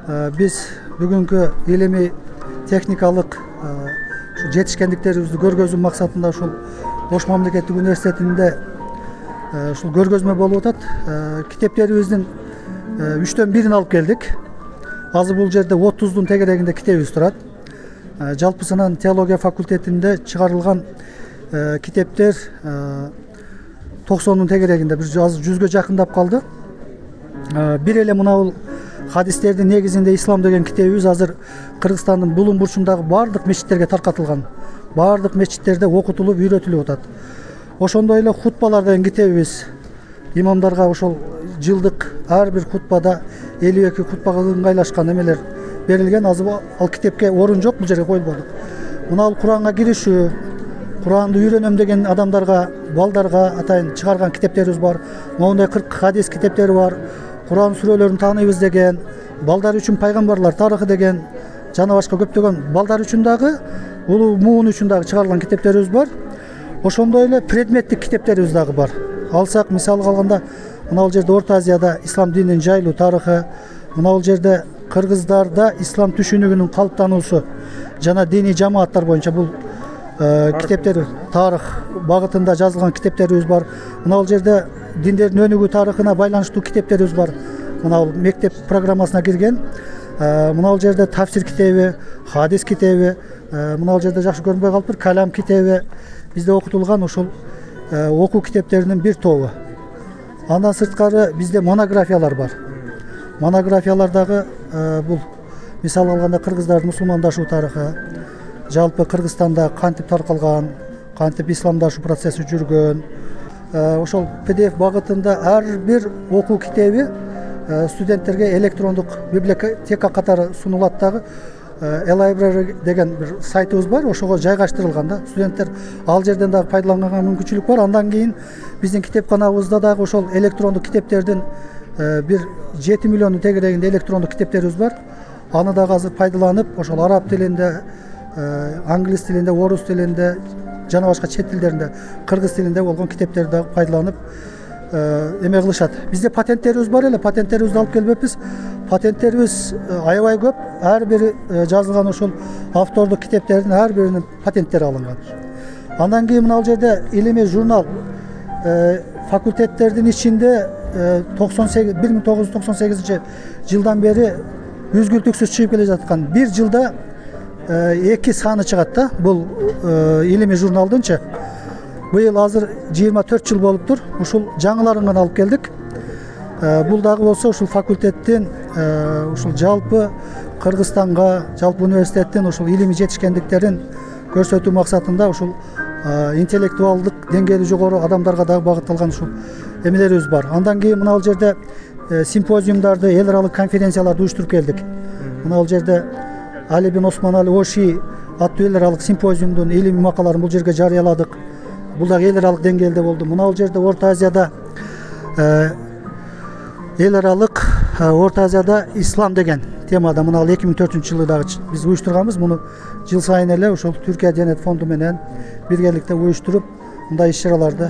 Biz бүгүнкү илимий техникалык жетишкендиктерибизди көргөзүү максатында ушул Ош мамлекеттик университетинде ушул көргөзмө болуп атат. Китептерибиздин 3төн 1-ин алып келдик. Азыр бул жерде 30-дун тегерегинде китебибиз турат. Жалпысынан теология факультетинде чыгарылган китептер 90-дун тегерегинде, азыр 100гө жакындап калды. Бир эле мына хадистердин негизинде ислам деген китебибиз азыр Кыргызстандын булуң бурчундагы бардык мечиттерге таркатылган. Бардык мечиттерде окутулуп, үйрөтүлүп атат. Ошондой эле хутбалар деген китебибиз имамдарга ошол жылдык ар бир хутбада 52 хутбага ыңгайлашкан эмелер берилген. Азыр ал китепке орун жок, бул жерге коюлбоду. Мына Куранга киришүү, Куранды үйрөнөм деген адамдарга, балдарга атайын чыгарган китептерибиз бар. Моундай 40 хадис китептери бар. Куран сүрөлөрүн тааныйбыз деген, балдар үчүн пайгамбарлар тарыхы деген, жана башка көптөгөн балдар үчүн дагы, улуу муун үчүн дагы чыгарылган китептерибиз бар. Ошондой эле предметтик китептерибиз дагы бар. Алсак, мисалга алганда, мына жерде Орто Азияда ислам дининин жайлуу тарыхы, мына жерде кыргыздарда ислам түшүнүгүнүн калыптануусу жана диний жамааттар боюнча бул китептер тарых багытында жазылган китептерибиз бар. Мына жерде диндердин өнүгүү тарыхына байланыштуу китептерибиз бар. Мына мектеп программасына кирген. Мына жерде тафсир китеби, хадис китеби, мына жерде жакшы көрүнбөй калыптыр, калам китеби бизде окутулган ушул окуу китептеринин бир тобу. Андан сырткары бизде монографиялар бар. Монографиялардагы бул мисал алганда кыргыздардын мусулмандашуу тарыхы, жалпы Кыргызстанда кантип таркалган, кантип исламдашуу процесси жүргөн, ошол PDF багытында ар бир окуу китеби студенттерге электрондук библиотека катары сунулат дагы. E-library деген бир сайтыбыз бар, ошого жайгаштырылган да. Студенттер ал жерден дагы пайдаланганга мүмкүнчүлүк бар. Андан кийин биздин китепканабызда дагы ошол электрондук китептердин бир 7 миллиондун тегерегинде электрондук китептерибиз бар. Аны дагы азыр пайдаланып, ошол араб тилинде, англис тилинде, орус тилинде, жана башка чет тилдеринде, кыргыз тилинде болгон китептерди дагы пайдаланып эме кылышат. Бизде патенттерибиз бар эле, патенттерибизди алып келбеппиз. Патенттерибиз аябай көп. Ар бири жазылган ошол автордук китептердин ар биринин патенттери алынган. Андан кийин мына жерде илимий журнал факультеттердин ичинде 1998 жылдан бери үзгүлтүксүз чыгып келе жаткан. Бир жылда 2 саны чыгат да. Бул илимий журналдынчы. Быйыл азыр 24 жыл болуптур. Ушул жаңыларын гана алып келдик. Бул дагы болсо ушул факультеттин ушул жалпы Кыргызстанга, жалпы университеттин ушул илимий жетишкендиктерин көрсөтүү максатында ушул интеллектуалдык деңгээли жогору адамдарга дагы багытталган ушул эмелерибиз бар. Андан кийин мына жерде симпозиумдарды, эл аралык конференцияларды уюштуруп келдик. Мына жерде Али бин Осман Али Оши аттуу эл аралык симпозиумдун илимий макалаларын бул жерге жарыяладык. Бул дагы эл аралык деңгээлде болду. Мына жерде Орто Азияда эл аралык Орто Азияда ислам деген темада мына 2004-жылы дагы биз уюштурганбыз. Муну жыл сайын эле ошол Түркия Диянет фонду менен биргеликте уюштуруп, мындай иш-чараларды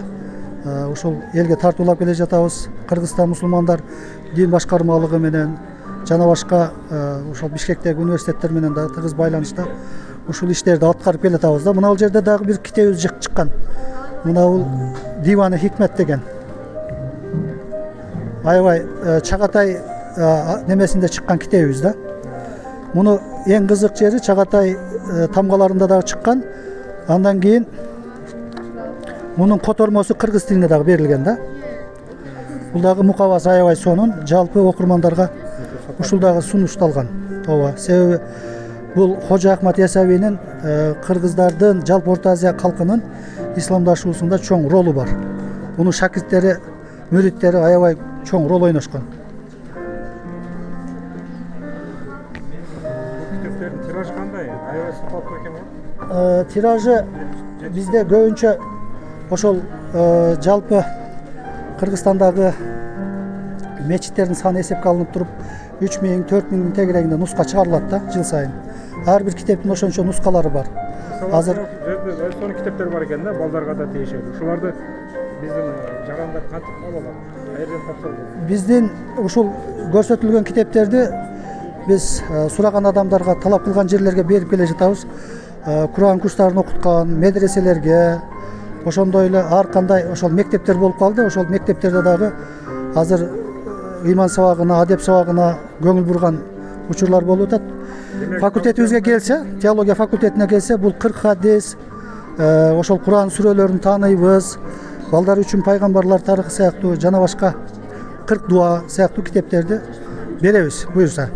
ошол элге тартуулап келе жатабыз. Кыргызстан мусулмандар дин башкармалыгы менен жана башка ошол Бишкектеги университеттер менен дагы тыгыз байланышта ушул иштерди аткарып келатабыз да. Мына жерде дагы бир китебибиз чыккан. Мына бул Диваны Хикмет деген. Аябай Чагатай немесинде чыккан китебибиз да. Муну эң кызык жери Чагатай тамгаларында дагы чыккан. Андан кийин мунун котормосу кыргыз тилинде дагы берилген да. Бул дагы мукабасы аябай сонун, жалпы окурмандарга ушул дагы сунушталган. Ооба, себеби бул Хожа Ахмат Ясавинин кыргыздардын, жалпы Орто Азия калкынын исламдашуусунда чоң ролу бар. Мунун шакирттери, мүриттери аябай чоң рол ойношкон. Китептердин тиражы кандай? Аябай сапаттуу экен го. Тиражы бизде көбүнчө ошол жалпы Кыргызстандагы мечиттердин саны эсепке алынып туруп 3000-4000 тегерегинде нуска чыгарылат да жыл сайын. Ар бир китептин ошончо нускалары бар. Азыр сонун китептер бар экен да, балдарга да тийишет. Ушуларды биздин жарандар кантип ала алат? Каерден тапса болот? Биздин ушул көрсөтүлгөн китептерди Биз сураган адамдарга, талап кылган жерлерге берип келе жатабыз. Куран курстарын окуткан медреселерге, ошондой эле ар кандай ошол мектептер болуп калды. Ошол мектептерде дагы азыр ыйман сабагына, адеп сабагына көңүл бурган учурлар болуп атат. Факультетибизге келсе, теология факультетине келсе, бул 40 хадис, ошол Куран сүрөлөрүн тааныйбыз. Балдар үчүн пайгамбарлар тарыхы сыяктуу жана башка 40 дуа сыяктуу китептерди беребиз буюрса.